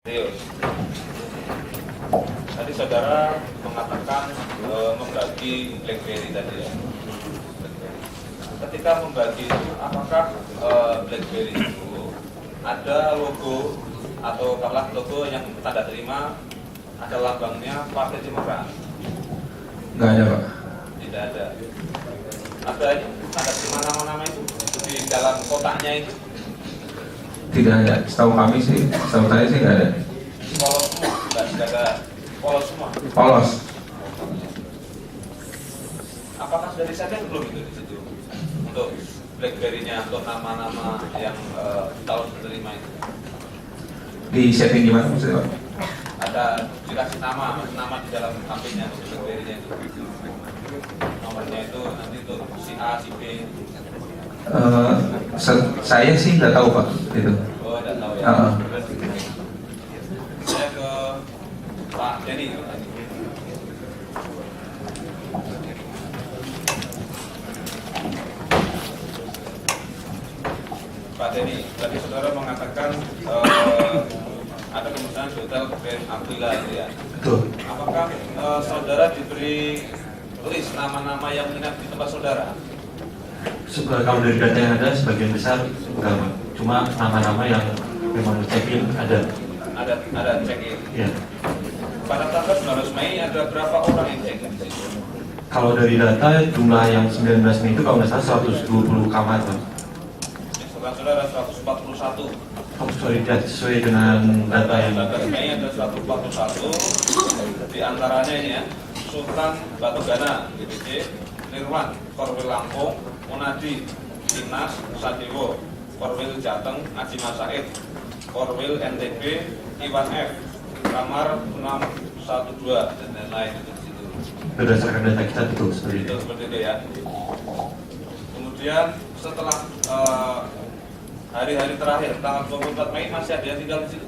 Serius. Tadi saudara mengatakan membagi BlackBerry tadi ya. Ketika membagi itu, apakah BlackBerry itu ada logo atau kalau logo yang tanda terima ada lambangnya Partai Demokrat? Nggak ada, Pak. Tidak ada. Ada tanda terima nama-nama itu di dalam kotaknya itu? Tidak ada. Setahu kami sih, setahu saya sih nggak ada. Polos semua, nggak ada polos semua. Polos. Apakah sudah disetting belum itu di situ untuk BlackBerry-nya, untuk nama-nama yang calon penerima itu? Di setting gimana maksudnya, Pak? Ada dikasih nama di dalam HP-nya untuk BlackBerry-nya itu. Nomornya itu nanti untuk si A, si B. Saya sih nggak tahu, Pak. Itu. Oh, tidak tahu ya. Saya ke Pak Denny. Pak Denny, tadi saudara mengatakan ada kemungkinan di hotel Grand Aquila itu ya. Betul. Apakah saudara diberi list nama-nama yang menginap di tempat saudara? Kalau dari data yang ada sebagian besar enggak, Pak. Cuma nama-nama yang memang check-in ada. Ada check-in. Ya. Pada tanggal 19 Mei ada berapa orang yang check-in di situ? Kalau dari data jumlah yang 19 Mei itu kalau nggak salah 120 kamar, Pak. Saudara 141. Oh, sorry, tidak sesuai dengan data yang 19 Mei ada 141. Di antaranya ini ya, Sultan Batugana, DPC, Nirwan, Korwil Lampung, Munadi, Dinas, Sadewo, Korwil Jateng, Ajima Said, Korwil NTB, Iwan F, Kamar 612 dan lain-lain itu di situ. berdasarkan data kita betul seperti itu. Seperti itu ya. Kemudian setelah hari-hari terakhir tanggal 24 Mei masih ada yang tinggal di situ.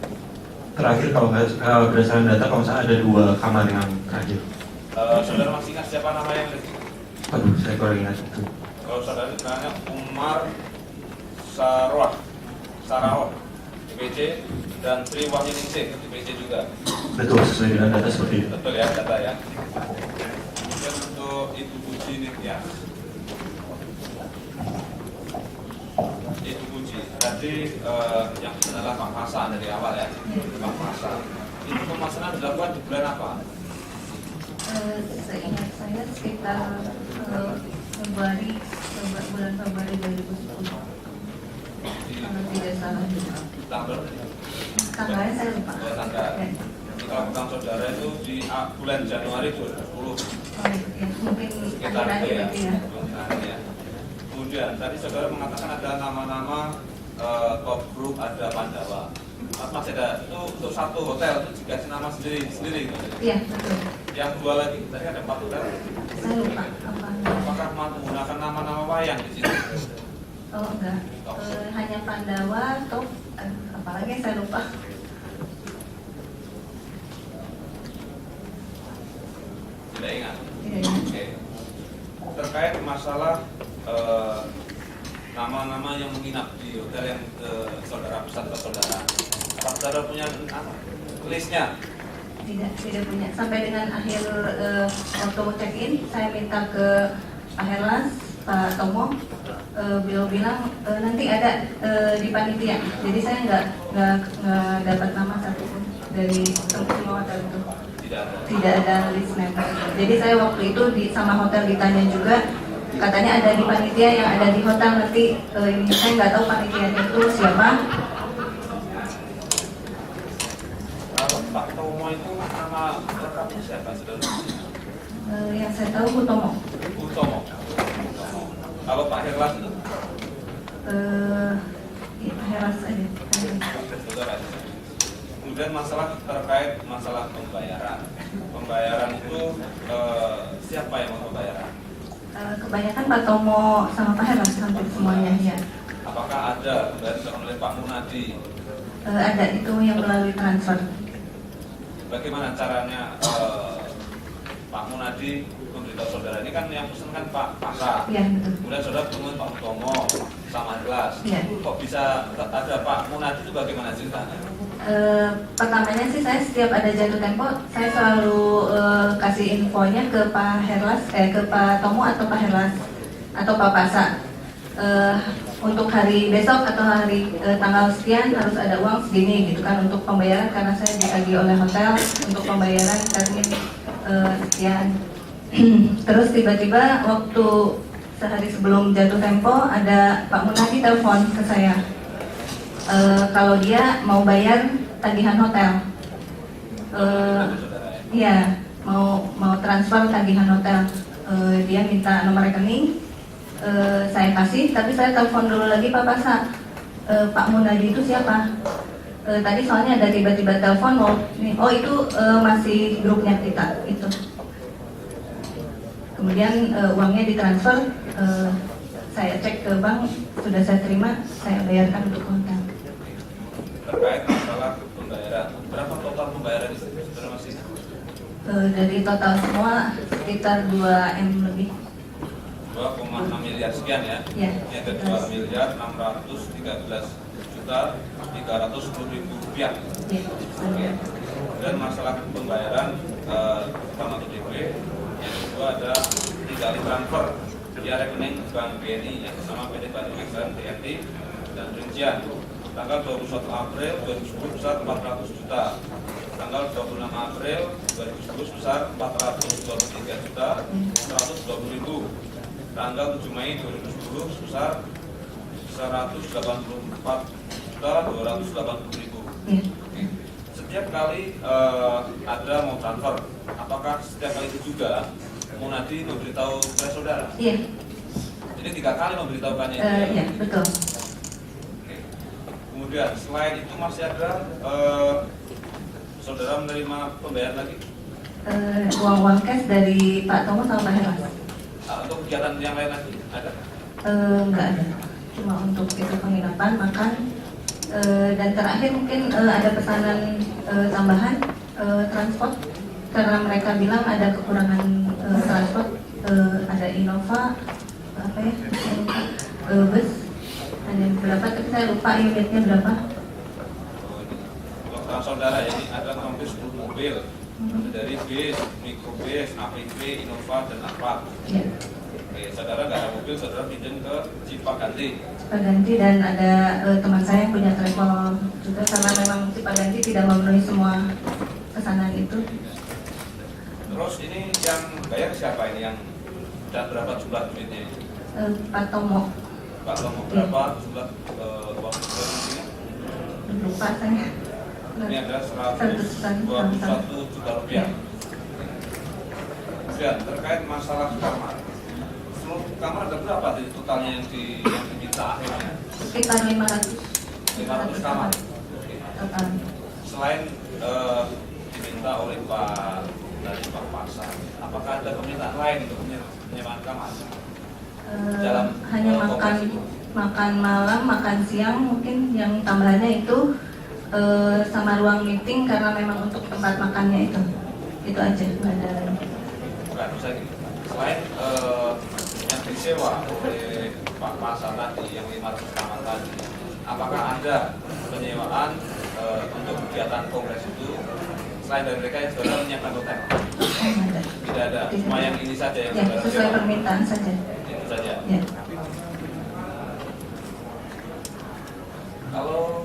Terakhir kalau berdasarkan data kalau saya ada 2 kamar yang terakhir. Saudara masih ingat siapa nama yang ada di situ? Aduh, saya kurang ingat itu. Kalau saudara namanya Umar Sarawak, DPC, dan Tri Wahyuningsih, DPC juga. Betul, sesuai dengan data seperti itu. Betul ya, data ya. Kemudian untuk Ibu Puji Nitya. Ibu Puji, tadi yang adalah Pak Masa dari awal ya. Pak Masa. Itu pemasanan dilakukan di bulan apa? Seingat saya sekitar bulan Februari 2010. Kalau tidak salah juga. Tanggalnya saya lupa. Tanggal. Kalau bukan saudara itu di bulan Januari 2010. Oh, ya, mungkin Sekitar itu akhir-akhir ya. itu ya. Ya. Kemudian tadi saudara mengatakan ada nama-nama top group, ada Pandawa. Masih ada itu untuk satu hotel itu dikasih nama sendiri. Iya, betul. Yang 2 lagi tadi ada 4 hotel. Saya lupa apa. Apakah menggunakan nama-nama wayang di situ? Oh, enggak. Hanya Pandawa, top, apalagi saya lupa. Tidak ingat. Tidak ingat. Oke. Terkait masalah nama-nama yang menginap di hotel yang saudara pesan ke saudara, apa saudara punya listnya? Tidak punya. Sampai dengan akhir waktu check-in, saya minta ke Pak Herlas, Pak Tomo, beliau bilang nanti ada di panitia. Jadi saya nggak dapat nama satupun dari semua hotel itu. Tidak ada list member. Jadi saya waktu itu sama hotel ditanya juga, katanya ada di panitia yang ada di hotel nanti. Ini saya nggak tahu panitianya itu siapa. Pak Tomo itu nama lengkapnya siapa saudara? Yang saya tahu Hutomo. Utomo. Kalau Pak Herlas itu? Pak Herlas aja. Saudara. Kemudian masalah terkait masalah pembayaran. Pembayaran itu siapa yang membayar? Kebanyakan Pak Tomo sama Pak Herlas hampir semuanya ya. Apakah ada pembayaran oleh Pak Munadi? Ada, itu yang melalui transfer. Bagaimana caranya Pak Munadi memberitahu saudara? Ini kan yang pesan kan Pak Masa. Iya, betul. Kemudian saudara ketemu Pak Utomo sama Herlas. Iya. Kok bisa ada Pak Munadi itu bagaimana ceritanya? Pertamanya sih saya setiap ada jatuh tempo, saya selalu kasih infonya ke Pak Herlas, ke Pak Tomo atau Pak Herlas atau Pak Pasa. Untuk hari besok atau hari tanggal sekian harus ada uang segini gitu kan untuk pembayaran karena saya ditagih oleh hotel untuk pembayaran termin sekian. Terus tiba-tiba waktu sehari sebelum jatuh tempo ada Pak Munadi telepon ke saya. Kalau dia mau bayar tagihan hotel, iya mau transfer tagihan hotel, dia minta nomor rekening, saya kasih, tapi saya telepon dulu lagi Pak Pasa, Pak Munadi itu siapa? Tadi soalnya ada tiba-tiba telepon oh itu masih grupnya kita itu. Kemudian uangnya ditransfer, saya cek ke bank, sudah saya terima, saya bayarkan untuk hotel. Terkait masalah pembayaran, berapa total pembayaran itu saudara masih? Dari total semua sekitar 2 M lebih. 2,6 miliar sekian ya? Ya. Ini ada 2 miliar 613 juta 310 ribu rupiah. Ya. Oke. Dan masalah pembayaran pertama untuk DP, yang kedua ada 3 kali transfer via rekening Bank BNI yang bersama PT Bandung Excellent BNT dan rincian tanggal 21 April 2010 besar 400 juta, tanggal 26 April 2010 besar 423 juta 120 ribu, tanggal 7 Mei 2010 sebesar 184 juta 280 ribu. Setiap kali ada mau transfer, apakah setiap kali itu juga Munadi memberitahu ke saudara? Iya. Jadi 3 kali memberitahukannya itu? Iya, betul. Kemudian selain itu masih ada saudara menerima pembayaran lagi? Uang cash dari Pak Tomo sama Pak Herlas. Untuk kegiatan yang lain lagi ada? Enggak ada, cuma untuk itu penginapan, makan, dan terakhir mungkin ada pesanan tambahan transport karena mereka bilang ada kekurangan transport, ada Innova, apa ya, bus, ada berapa, tapi saya lupa unitnya berapa. Untuk saudara ini ada hampir 10 mobil, dari bis, mikrobis, APV, Innova dan Alphard. Ya. Oke, saudara nggak ada mobil, saudara pinjam ke Cipaganti. Cipaganti, dan ada teman saya yang punya travel juga karena memang Cipaganti tidak memenuhi semua pesanan itu. Terus ini yang bayar siapa ini yang dan berapa jumlah duitnya? Pak Tomo. Pak Tomo, berapa jumlah uang ini? Lupa saya. Ini ada 121 juta rupiah. Kemudian terkait masalah kamar, seluruh kamar ada berapa di totalnya yang diminta akhirnya? Sekitar 500 kamar. total. Selain diminta oleh Pak dari Pak Pasa, apakah ada permintaan lain untuk penyewaan kamar? Hanya makan malam, makan siang, mungkin yang tambahannya itu sama ruang meeting karena memang untuk tempat makannya itu aja, nggak ada lagi. Bukan, selain yang disewa oleh Pak Pasa tadi yang 500 kamar tadi, apakah ada penyewaan untuk kegiatan kongres itu selain dari mereka yang sudah menyiapkan hotel? Tidak ada, cuma yang ini saja yang ya, sesuai sewa. permintaan saja. Itu saja. Ya. Kalau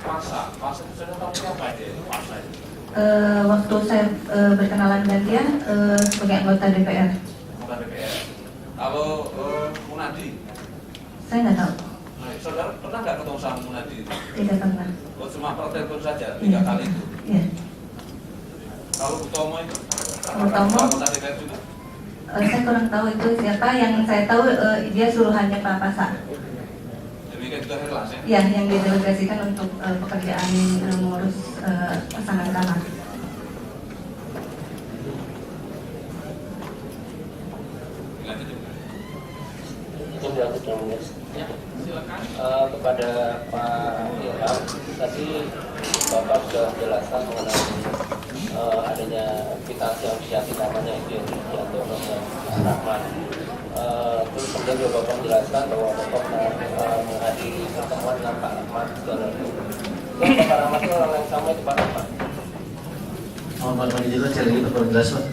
Pasa itu sudah tahu siapa aja itu Pasa itu? Waktu saya berkenalan dengan dia sebagai anggota DPR. Bukan DPR. Kalau Munadi, Saya nggak tahu, saudara pernah nggak ketemu sama Munadi? tidak pernah. Oh, cuma pertelepon saja 3 Iya. kali itu. Ya. Kalau Utomo itu? Utomo? Anggota DPR juga? Saya kurang tahu itu siapa. Yang saya tahu dia suruhannya Pak Pasa. Demikian juga Herlas ya? Ya, yang didelegasikan untuk pekerjaan mengurus pasangan kamar. Dilanjut. Itu dilanjutkan Ya, silakan. kepada Pak Ilham, tadi Bapak sudah menjelaskan mengenai adanya aplikasi asosiasi namanya itu yang Diantono dan Rahman. Terus kemudian juga Bapak menjelaskan bahwa Bapak menghadiri pertemuan dengan Pak Rahman segala itu. Pak Rahmat itu orang yang sama itu Pak Rahmat. Pak Manajer cari itu perlu jelas Pak.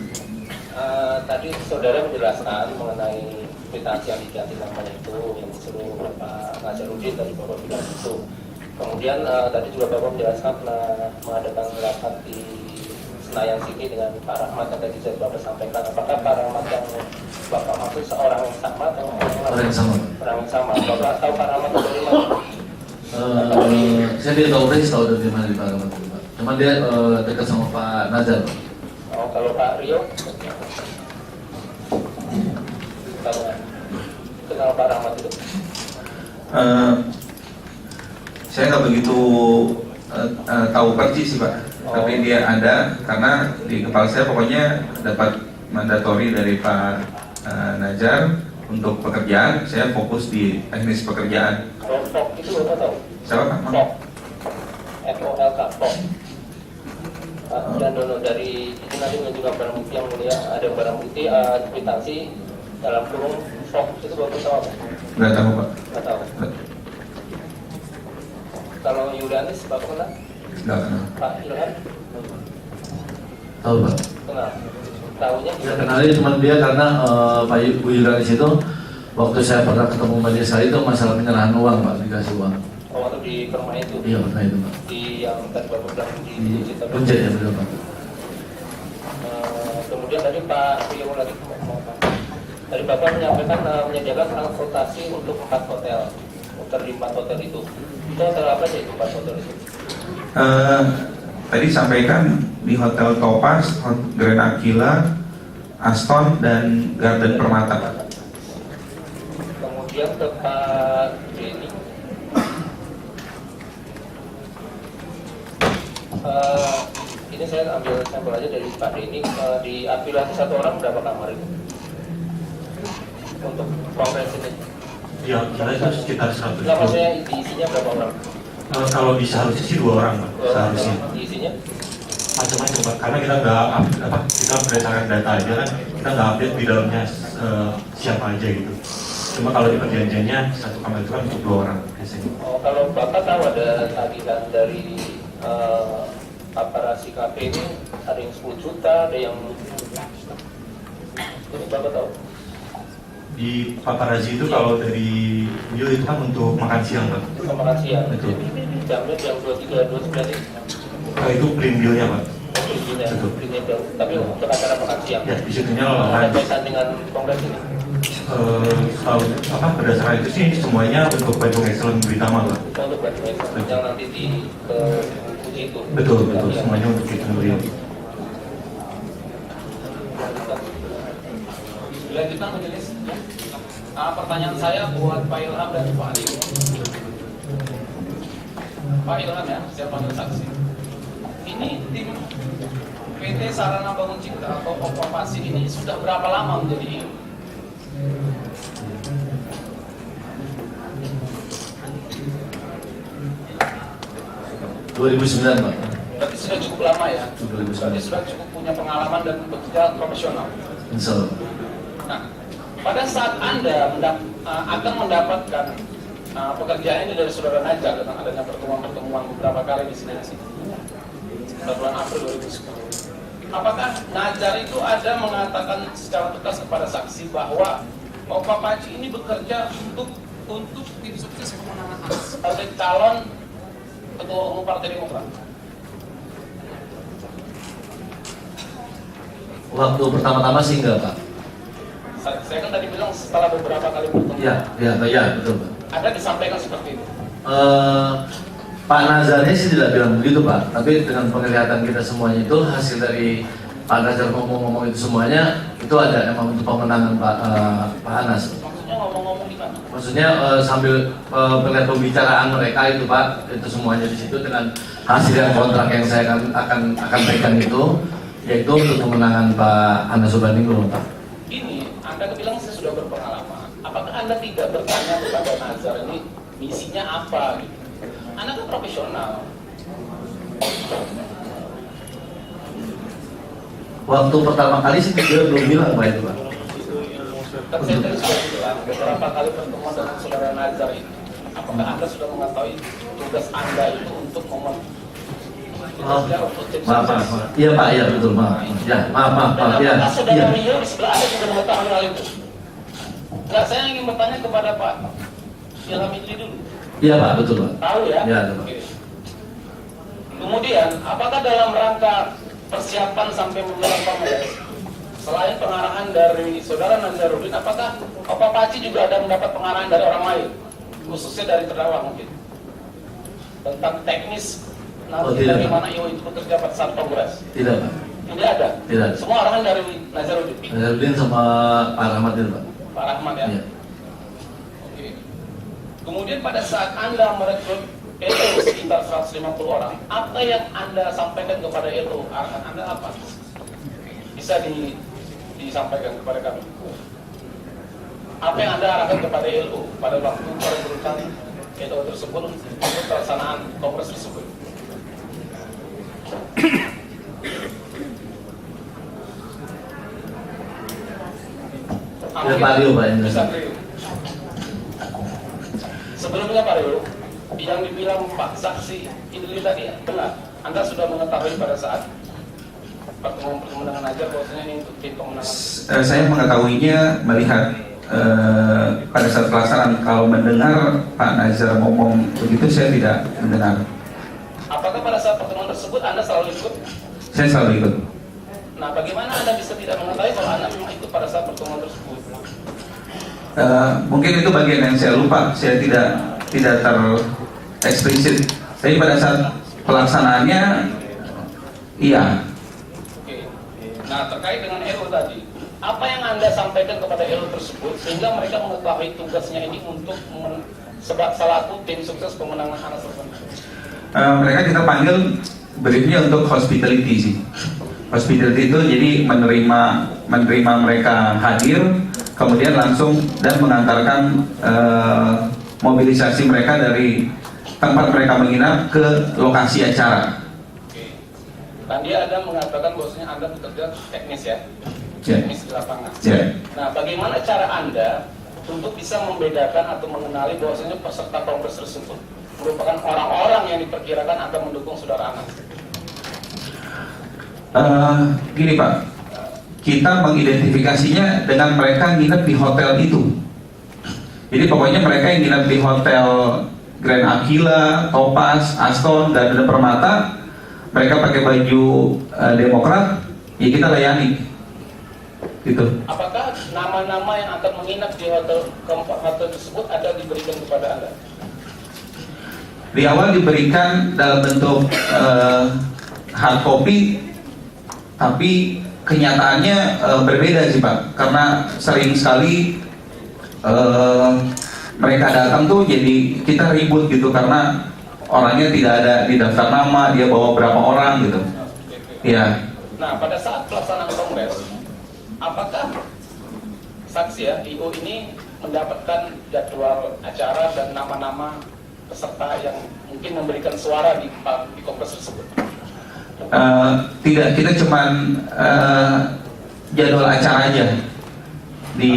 Tadi saudara menjelaskan mengenai kwitansi yang diganti namanya itu yang disuruh Pak Nazarudin tadi Bapak bilang itu. Kemudian tadi juga Bapak menjelaskan pernah mengadakan rapat di Senayan City dengan Pak Rahmat yang tadi saya Bapak sampaikan. Apakah Pak Rahmat yang Bapak maksud seorang yang sama atau Orang yang sama. orang yang sama? Bapak tahu Pak Rahmat dari mana? Saya tidak tahu persis tahu dari mana di Pak Rahmat itu, Pak. Cuma dia dekat sama Pak Nazar. Pak. Oh, kalau Pak Rio? Tahu nggak? Kenal Pak Rahmat itu? Saya nggak begitu tahu persis sih Pak, tapi dia ada karena di kepala saya pokoknya dapat mandatori dari Pak Najar untuk pekerjaan, saya fokus di teknis pekerjaan. FOK itu Bapak tahu? Siapa Pak? FOK. FOLK, FOK. Dan dono dari itu nanti menunjukkan barang bukti yang mulia, ada barang bukti kwitansi dalam kurung FOK itu Bapak tahu apa? Nggak tahu Pak. Nggak tahu. Kalau Yulianis Bapak kenal? Nggak kenal. Pak Ilham? Tahu Pak. Kenal. Tahunya Saya kenalnya cuma dia karena Pak Bu Yuranis itu waktu saya pernah ketemu majelis saya itu masalah penyerahan uang Pak, dikasih uang. Oh, waktu di rumah itu? Iya pernah itu Pak. Di yang tadi Bapak bilang di Punjat ya betul Pak. Kemudian tadi Pak Rio lagi ngomong apa? Tadi Bapak menyampaikan menyediakan transportasi untuk 4 hotel, muter di 4 hotel itu. Itu hotel apa sih itu 4 hotel itu? Tadi sampaikan di Hotel Topaz, Grand Aquila, Aston dan Garden Permata Pak. Kemudian ke Pak Denny. Ini saya ambil sampel aja dari Pak Denny. Di Aquila itu 1 orang berapa kamar itu? Untuk kongres ini? Ya, kira itu sekitar 100. Enggak, maksudnya diisinya berapa orang? Kalau di seharusnya sih 2 orang Pak, seharusnya. Diisinya? Macam-macam Pak, karena kita nggak kita berdasarkan data aja kan, kita nggak update di dalamnya siapa aja gitu. Cuma kalau di perjanjiannya 1 kamar itu kan untuk 2 orang biasanya. Oh, kalau Bapak tahu ada tagihan dari paparazzi kafe ini, ada yang 10 juta, ada yang ini Bapak tahu? Di paparazzi itu kalau dari video itu kan untuk makan siang Pak. Itu makan siang. Betul. Jamnya jam 23, 29 ini. Itu print deal-nya Pak. Oke, gini ya. Betul. Ini tapi untuk acara makan siang. Ya, di situnya Ada kaitan dengan kongres ini. kalau berdasarkan itu sih semuanya untuk Bandung Excellent Britama Pak. Itu untuk Bandung yang nanti di ke uji itu. Betul, semuanya untuk itu beliau. Dilanjutkan majelis. Pertanyaan saya buat Pak Ilham dan Pak Adi. Pak Ilham ya, saya panggil saksi. Ini tim PT Sarana Bangun Cipta atau Okupasi ini sudah berapa lama menjadi 2009 Pak. berarti sudah cukup lama ya? 2009. Berarti sudah cukup punya pengalaman dan bekerja profesional. Insya Allah. Nah, pada saat Anda akan mendapatkan pekerjaan ini dari Saudara Najar dengan adanya pertemuan-pertemuan beberapa kali di sini pada bulan April 2010. Apakah Najar itu ada mengatakan secara tegas kepada saksi bahwa Pak Paci ini bekerja untuk tim sukses kemenangan sebagai calon ketua umum Partai Demokrat? Waktu pertama-tama sih enggak Pak. Saya kan tadi bilang setelah beberapa kali bertemu. Ya, betul Pak. Ada disampaikan seperti itu. Pak Nazarnya sih tidak bilang begitu Pak, tapi dengan penglihatan kita semuanya itu hasil dari Pak Nazar ngomong-ngomong itu semuanya itu ada emang untuk pemenangan Pak Anas. Maksudnya ngomong-ngomong di mana? Maksudnya sambil melihat pembicaraan mereka itu Pak, itu semuanya di situ dengan hasil yang kontrak yang saya akan pegang itu, yaitu untuk kemenangan Pak Anas Urbaningrum Pak. Ini Anda bilang saya sudah berpengalaman. Apakah Anda tidak bertanya kepada Nazar ini misinya apa? Gitu? Anda kan profesional. Waktu pertama kali sih dia belum bilang Pak itu Pak. Kan saya tadi sudah bilang beberapa kali pertemuan dengan Saudara Nazar ini. Apakah Anda sudah mengetahui tugas Anda itu untuk momen. Oh, maaf. Iya Pak, iya betul, maaf. Ya, maaf Pak. Ya, apakah saudara iya. Rio di sebelah Anda juga mengetahui hal itu? Enggak, saya ingin bertanya kepada Pak Ilham Idri dulu. Iya Pak, betul Pak. Tahu ya? Iya, Pak. Oke. Kemudian, apakah dalam rangka persiapan sampai menjelang Kongres, selain pengarahan dari saudara Nazarudin, apakah Pak Paci juga ada mendapat pengarahan dari orang lain, khususnya dari terdakwa mungkin, tentang teknis nanti tidak, bagaimana IO itu bekerja pada saat Kongres? Tidak Pak. Tidak ada. Tidak. Semua arahan dari Nazarudin. Nazarudin sama Pak Rahmat itu Pak. Pak Rahmat ya. Iya. Oke. Kemudian pada saat Anda merekrut ELO sekitar 150 orang, apa yang Anda sampaikan kepada ELO? Arahan Anda apa? Bisa disampaikan kepada kami. Apa yang Anda arahkan kepada ELO pada waktu perekrutan ELO tersebut untuk pelaksanaan kongres tersebut? Ya, Pak Rio, Pak. Bisa Rio. Sebelumnya Pak Rio, yang dibilang Pak Saksi Idri tadi benar. Anda sudah mengetahui pada saat pertemuan dengan Najar bahwasanya ini untuk tim pemenangan. Saya mengetahuinya melihat pada saat pelaksanaan. Kalau mendengar Pak Nazar ngomong begitu, saya tidak mendengar. Apakah pada saat pertemuan tersebut Anda selalu ikut? Saya selalu ikut. Nah, bagaimana Anda bisa tidak mengetahui kalau Anda memang ikut pada saat pertemuan tersebut? Mungkin itu bagian yang saya lupa. Saya tidak tereksplisit. Tapi pada saat pelaksanaannya, iya. Oke. Nah, terkait dengan ELO tadi, apa yang Anda sampaikan kepada ELO tersebut sehingga mereka mengetahui tugasnya ini untuk selaku tim sukses pemenangan Anas Urbaningrum? Mereka kita panggil briefnya untuk hospitality sih. Hospitality itu jadi menerima mereka hadir, kemudian langsung dan mengantarkan mobilisasi mereka dari tempat mereka menginap ke lokasi acara. Oke. Tadi Anda mengatakan bahwasanya Anda bekerja teknis ya, Ya. teknis di lapangan. Ya. Nah, bagaimana cara Anda untuk bisa membedakan atau mengenali bahwasanya peserta kongres tersebut merupakan orang-orang yang diperkirakan akan mendukung saudara Anas? Gini Pak, kita mengidentifikasinya dengan mereka nginep di hotel itu. Jadi pokoknya mereka yang nginep di hotel Grand Aquila, Topaz, Aston, Gardenia Permata, mereka pakai baju Demokrat, ya kita layani. Gitu. Apakah nama-nama yang akan menginap di hotel keempat hotel tersebut ada diberikan kepada Anda? Di awal diberikan dalam bentuk hard copy, tapi kenyataannya berbeda sih Pak, karena sering sekali mereka datang tuh jadi kita ribut gitu karena orangnya tidak ada di daftar nama, dia bawa berapa orang gitu. Ya. Nah, pada saat pelaksanaan kongres, apakah saksi ya IO ini mendapatkan jadwal acara dan nama-nama peserta yang mungkin memberikan suara di kongres tersebut? Tidak, kita cuman jadwal acara aja di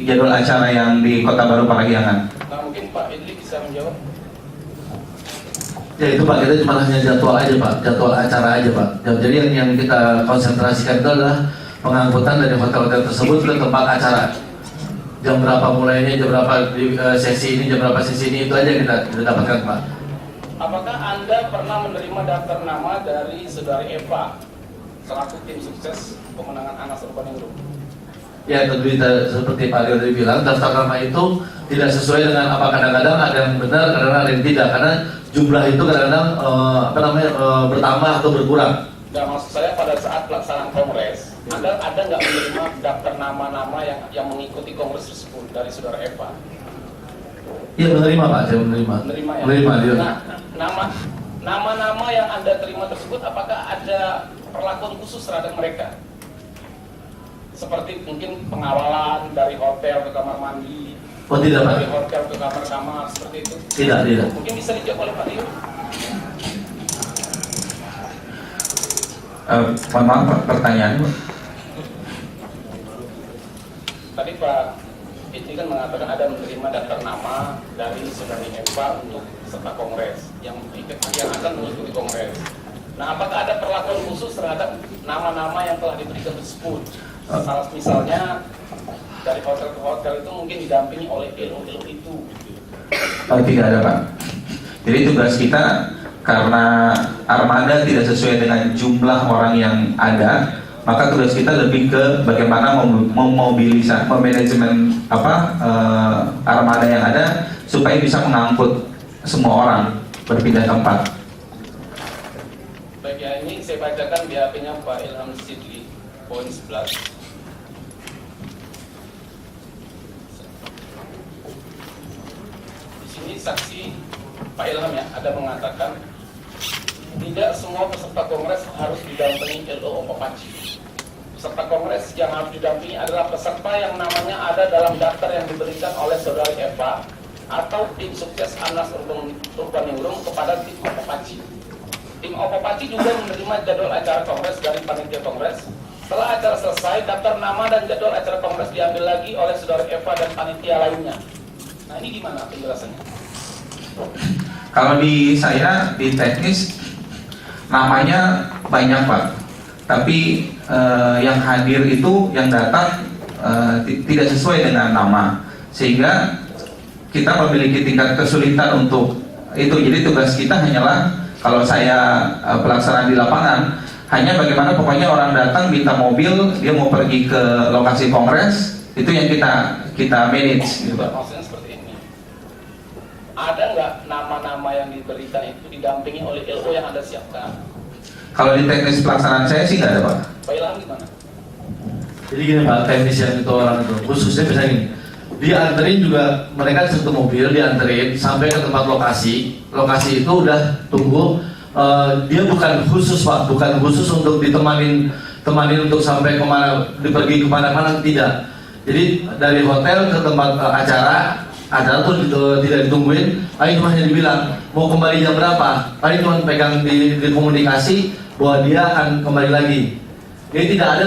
jadwal acara yang di Kota Baru Parahyangan. Nah, mungkin Pak Idri bisa menjawab. Ya itu Pak, kita cuma hanya jadwal aja Pak, jadwal acara aja Pak. Jadi yang kita konsentrasikan itu adalah pengangkutan dari hotel-hotel tersebut ke tempat acara. Jam berapa mulainya, jam berapa sesi ini, jam berapa sesi ini, itu aja kita dapatkan Pak. Apakah Anda pernah menerima daftar nama dari saudari Eva selaku tim sukses pemenangan Anas Urbaningrum? Ya tentu seperti Pak Rio tadi bilang, daftar nama itu tidak sesuai dengan apa, kadang-kadang ada yang benar, kadang-kadang ada yang tidak, karena jumlah itu kadang-kadang bertambah atau berkurang. Nah, maksud saya pada saat pelaksanaan kongres, Anda ada nggak menerima daftar nama-nama yang mengikuti kongres tersebut dari saudara Eva? Iya menerima Pak, saya menerima. Menerima ya? Menerima dia. Nah, nama-nama yang Anda terima tersebut, apakah ada perlakuan khusus terhadap mereka? Seperti mungkin pengawalan dari hotel ke kamar mandi, Oh tidak Pak. dari hotel ke kamar-kamar, seperti itu? Tidak. Mungkin bisa dijawab oleh Pak Rio? Mohon maaf Pak, pertanyaan Pak. Tadi Pak ini kan mengatakan ada menerima daftar nama dari saudari Eva untuk peserta kongres yang akan mengikuti kongres. Nah, apakah ada perlakuan khusus terhadap nama-nama yang telah diberikan tersebut? Misalnya dari hotel ke hotel itu mungkin didampingi oleh LO itu. Oh, tidak ada Pak. Jadi tugas kita karena armada tidak sesuai dengan jumlah orang yang ada, maka tugas kita lebih ke bagaimana memobilisasi, memanajemen armada yang ada supaya bisa mengangkut semua orang berpindah tempat. Baik ya, ini saya bacakan BAP-nya Pak Ilham Sidli, poin 11. Ini saksi Pak Ilham ya, ada mengatakan tidak semua peserta kongres harus didampingi LO Opapaci. Peserta kongres yang harus didampingi adalah peserta yang namanya ada dalam daftar yang diberikan oleh saudari Eva atau tim sukses Anas Urbaningrum kepada tim Opapaci. Tim Opapaci juga menerima jadwal acara kongres dari panitia kongres. Setelah acara selesai, daftar nama dan jadwal acara kongres diambil lagi oleh saudari Eva dan panitia lainnya. Nah, ini gimana penjelasannya? Kalau di saya di teknis namanya banyak Pak, tapi yang hadir itu yang datang tidak sesuai dengan nama, sehingga kita memiliki tingkat kesulitan untuk itu. Jadi tugas kita hanyalah, kalau saya pelaksanaan di lapangan, hanya bagaimana pokoknya orang datang minta mobil, dia mau pergi ke lokasi kongres, itu yang kita manage gitu Pak. Maksudnya seperti ini, ada nggak nama-nama yang diberikan itu didampingi oleh LO yang Anda siapkan? Kalau di teknis pelaksanaan saya sih nggak ada Pak. Pak Ilham gimana? Jadi gini Pak, teknis yang itu orang itu khususnya misalnya gini, dianterin juga, mereka satu mobil dianterin sampai ke tempat lokasi. Lokasi itu udah tunggu, dia bukan khusus Pak, bukan khusus untuk ditemanin untuk sampai kemana, pergi kemana-mana, tidak. Jadi dari hotel ke tempat acara tuh tidak ditungguin, paling cuma hanya dibilang mau kembali jam berapa, paling cuma pegang di komunikasi bahwa dia akan kembali lagi. Jadi tidak ada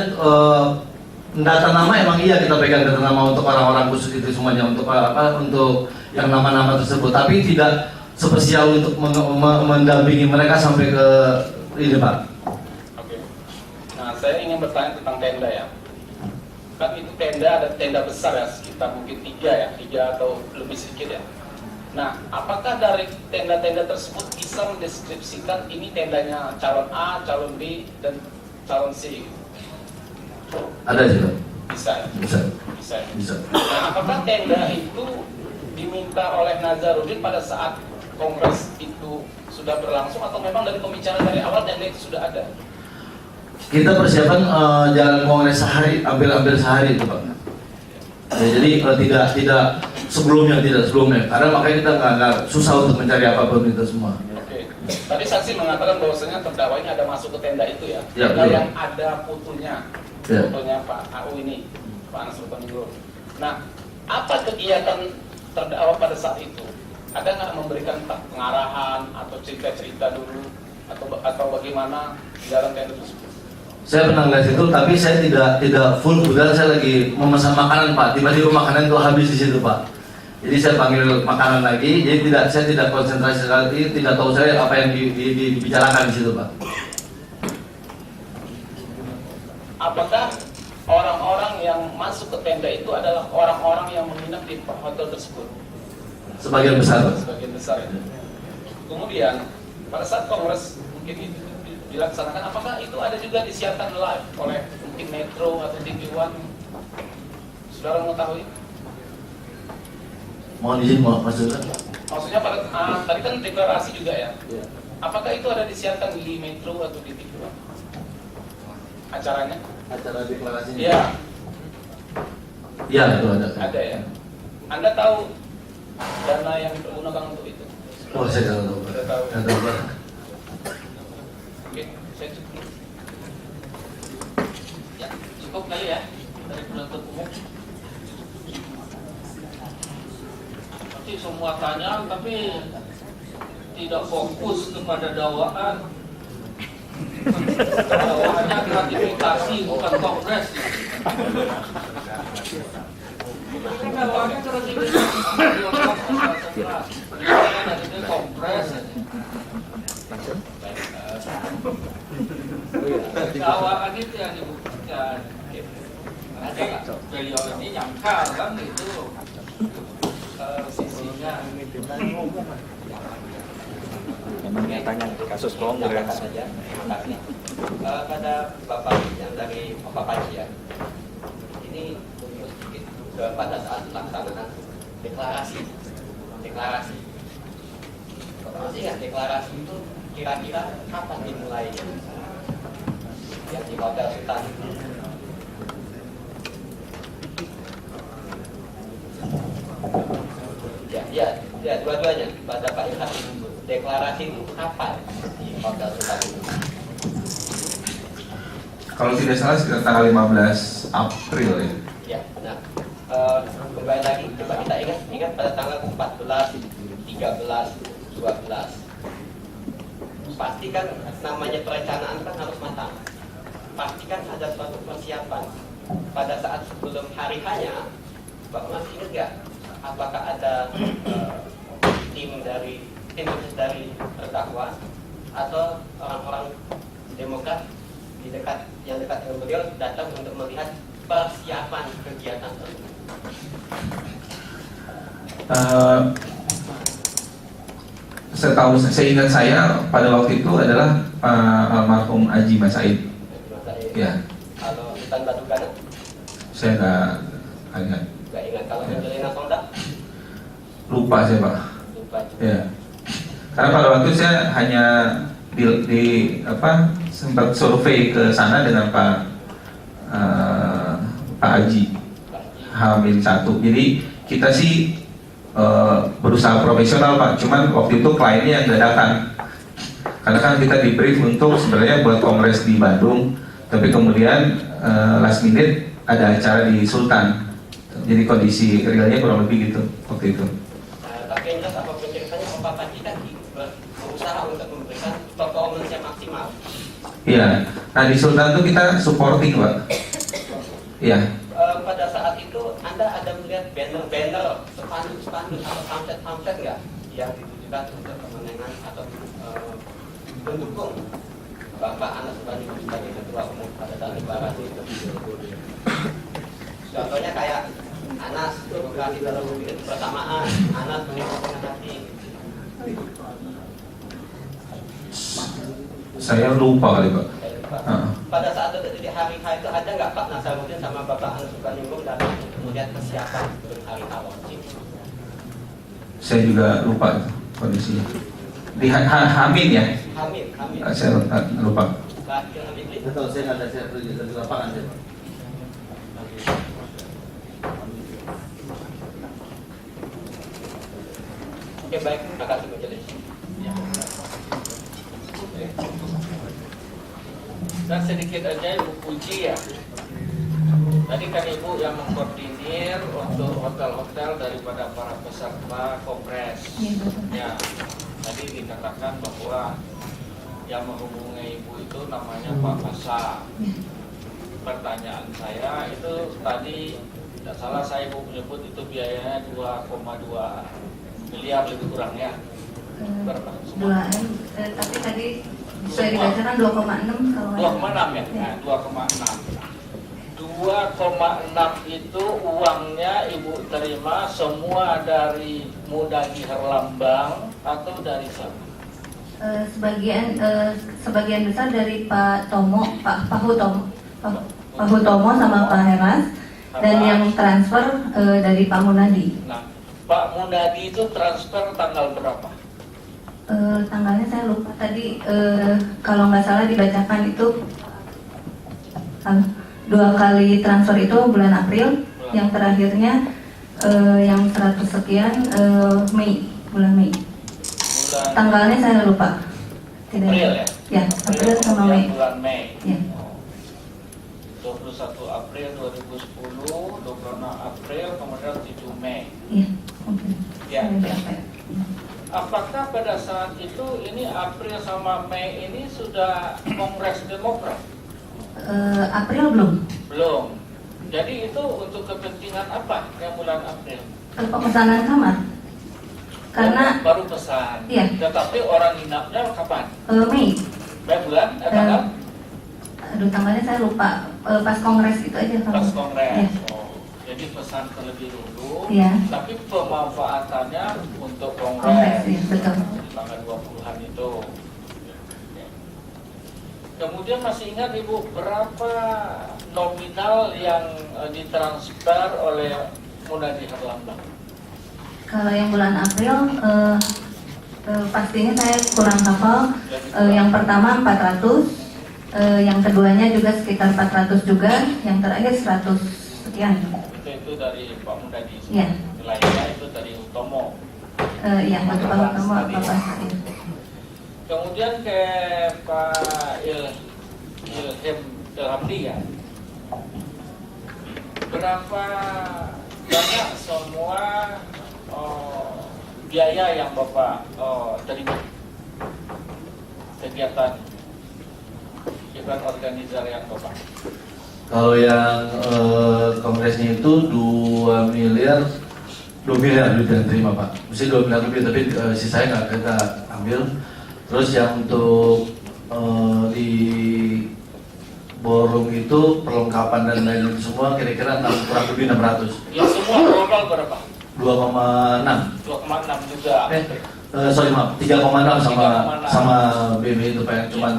data nama, emang iya kita pegang data nama untuk orang-orang khusus itu semuanya, untuk untuk yang nama-nama tersebut, tapi tidak spesial untuk mendampingi mereka sampai ke ini Pak. Oke. Nah, saya ingin bertanya tentang tenda ya. Kan itu tenda, ada tenda besar ya, sekitar mungkin 3 atau lebih sedikit ya. Nah, apakah dari tenda-tenda tersebut bisa mendeskripsikan ini tendanya calon A, calon B, dan calon C? Ada sih Pak. Bisa ya? Bisa. Bisa. Nah, apakah tenda itu diminta oleh Nazarudin pada saat kongres itu sudah berlangsung, atau memang dari pembicaraan dari awal tenda itu sudah ada? Kita persiapan jalan kongres hampir sehari itu Pak. Ya, jadi tidak sebelumnya, karena makanya kita nggak susah untuk mencari apapun itu semua. Oke. Tadi saksi mengatakan bahwasanya terdakwa ini ada masuk ke tenda itu ya, Ya, tenda betul. yang ada fotonya, Ya. fotonya Pak AU ini, Pak Anas Urbaningrum. Nah, apa kegiatan terdakwa pada saat itu? Ada nggak memberikan pengarahan atau cerita-cerita dulu, atau bagaimana di dalam tenda tersebut? Saya pernah lihat itu, tapi saya tidak full. Kebetulan saya lagi memesan makanan Pak. Tiba-tiba makanan itu habis di situ Pak. Jadi saya panggil makanan lagi. Jadi saya tidak konsentrasi sekali, tidak tahu saya apa yang dibicarakan di situ Pak. Apakah orang-orang yang masuk ke tenda itu adalah orang-orang yang menginap di hotel tersebut? Sebagian besar Pak. Sebagian besar itu. Kemudian pada saat kongres mungkin itu dilaksanakan, apakah itu ada juga disiarkan live oleh mungkin Metro atau TV One? Saudara mengetahui? Mohon izin maksudnya. Maksudnya pada tadi kan deklarasi juga ya. Ya. Apakah itu ada disiarkan di Metro atau di TV One? Acaranya? Acara deklarasinya. Iya, Iya itu ada. ada ya. Anda tahu dana yang dipergunakan untuk itu? Oh saya tidak tahu. Tidak tahu. Tidak tahu Pak. Oke, saya cukup. Ya, cukup kali ya dari penuntut umum. Nanti semua tanya tapi tidak fokus kepada dakwaan. Dakwaannya gratifikasi bukan kongres. dawaannya terus ini. Dari dia kompres. Dakwaan itu yang dibuktikan. Nanti beliau ini nyangkal kan itu sisinya. Tanya kasus kongres saja. Terima kasih. Pada Bapak yang dari Bapak Haji ya, ini sedikit pada saat pelaksanaan deklarasi. Bapak masih ingat deklarasi itu kira-kira kapan dimulainya? Yang di Hotel Sultan. Ya, dua-duanya pada Pak Ilham. Deklarasi itu kapan di Hotel Sultan itu? Kalau tidak salah sekitar tanggal 15 April ya. Ya, nah kembali lagi coba kita ingat pada tanggal 14, 13, 12. Pastikan namanya perencanaan kan harus matang. Pastikan ada suatu persiapan. Pada saat sebelum hari hanya, Bapak masih ingat nggak? Apakah ada tim khusus dari terdakwa atau orang-orang Demokrat yang dekat dengan beliau datang untuk melihat persiapan kegiatan tersebut? Seingat saya pada waktu itu adalah almarhum Haji Mas Said. Ya. Kalau Sultan Batu Gana? Saya nggak ingat. Nggak ingat. Kalau Angelina Sonda? Lupa saya Pak. Lupa. Ya. Karena pada waktu saya hanya sempat survei ke sana dengan Pak Haji Hamil 1. Jadi kita sih berusaha profesional Pak. Cuman waktu itu kliennya yang nggak datang. Karena kan kita di brief untuk sebenarnya buat kongres di Bandung, tapi kemudian last minute ada acara di Sultan. Jadi kondisi realnya kurang lebih gitu waktu itu. Tapi yang jelas apapun ceritanya, Bapak Haji kan berusaha untuk memberikan performance yang maksimal. Iya. Nah di Sultan itu kita supporting Pak. Iya. Pada saat itu Anda ada melihat banner-banner, spanduk atau pamflet nggak yang ditujukan untuk kemenangan atau pendukung Bapak Anas Urbaningrum sebagai Ketua Umum pada saat deklarasi itu? Contohnya kayak Anas demokrasi dalam bersamaan, Anas dengan hati. Saya lupa kali Pak. Pada saat itu di hari H itu ada nggak Pak Nasaruddin sama Bapak Anas Urbaningrum datang untuk melihat persiapan sebelum hari H wajib? Saya juga lupa itu kondisinya. Di Hamin ya? Hamin. Saya lupa. Lahir Hamin. Betul, saya nggak ada saya pergi dari lapangan saya. Oke baik, terima kasih Majelis. Dan sedikit aja Ibu Puji ya. Tadi kan Ibu yang mengkoordinir untuk hotel-hotel daripada para peserta kongres. Ya, tadi dikatakan bahwa yang menghubungi Ibu itu namanya Pak Masa. Pertanyaan saya itu tadi tidak salah saya Ibu menyebut itu biayanya 2,2 miliar lebih kurang ya. Berapa? Tapi tadi saya dibacakan 2,6 kalau 2,6 ya? Nah, 2,6. 2,6 itu uangnya Ibu terima semua dari Mudadi Herlambang atau dari siapa? Sebagian besar dari Pak Tomo, Pak Hutomo sama Pak Heras, dan yang transfer dari Pak Munadi. Nah, Pak Munadi itu transfer tanggal berapa? Tanggalnya saya lupa tadi, kalau nggak salah dibacakan itu 2 kali transfer itu bulan April, yang terakhirnya yang 100 sekian bulan Mei. Tanggalnya saya lupa. Tidak. April ya? Ya, April sama Mei. Bulan Mei. Ya. 21 April 2010, 26 April, kemudian 7 Mei. Iya, mungkin. Ya. Saya Apakah pada saat itu ini April sama Mei ini sudah Kongres Demokrat? April belum. Belum. Jadi itu untuk kepentingan apa yang bulan April? Pemesanan kamar. Karena baru pesan. Iya. Tetapi orang nginapnya kapan? Mei. Bulan? Tanggal? Aduh, tanggalnya saya lupa. Pas kongres itu aja. Pas kongres. Ya. Oh, jadi pesan terlebih dulu. Iya. Tapi pemanfaatannya untuk Kongres, kongres. ya, betul. Tanggal 20-an itu. Kemudian masih ingat Ibu berapa nominal yang ditransfer oleh Munadi Herlambang? Kalau yang bulan April pastinya saya kurang hafal. Yang pertama 400, yang keduanya juga sekitar 400 juga, yang terakhir 100 sekian. Itu dari Pak Munadi. Iya. Lainnya itu dari Utomo. Iya, Pak Utomo, Bapak Said. Kemudian ke Pak Ilhamdi ya. Berapa banyak semua biaya yang Bapak terima kegiatan organizer yang Bapak? Kalau yang kongresnya itu 2 miliar duit yang terima Pak. Mesti 2 miliar lebih, tapi sisanya nggak kita ambil. Terus yang untuk di ballroom itu perlengkapan dan lain itu semua kira-kira kurang lebih 600. Ya semua global berapa? 2,6. 2,6 juga. Sorry maaf, 3,6 sama BB itu Pak, yang cuman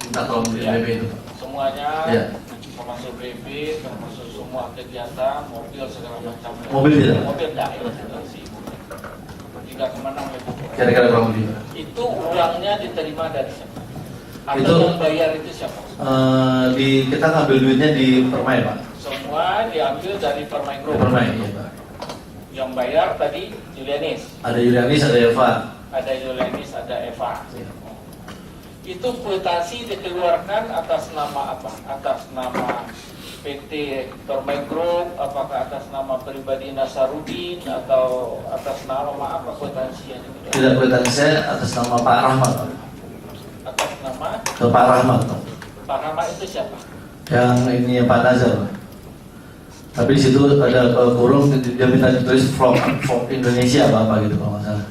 minta tolong di Ya. BB itu Pak. Semuanya Ya. termasuk BB, termasuk semua kegiatan, mobil segala macam. Mobil tidak? Mobil tidak, itu sih. 3,6 itu. Kira-kira kurang lebih. Itu uangnya diterima dari siapa? Atau Itu- yang bayar itu siapa? Kita ngambil duitnya di Permai Pak. Semua diambil dari Permai Di Group. Permai, iya Pak. Yang bayar tadi Julianis, Ada Yulianis, ada Eva. ada Julianis, ada Eva. Itu kuitasi dikeluarkan atas nama apa? Atas nama PT Permai Group, apakah atas nama pribadi Nasarudin atau atas nama apa kuitansi yang dikeluarkan? Tidak kuitansi saya atas nama Pak Rahmat Pak. Atas nama Ke Pak Rahmat Pak. Pak Rama itu siapa? Yang ini Pak Nazar Pak. Tapi di situ ada kurung dia minta ditulis from Indonesia apa gitu kalau nggak salah.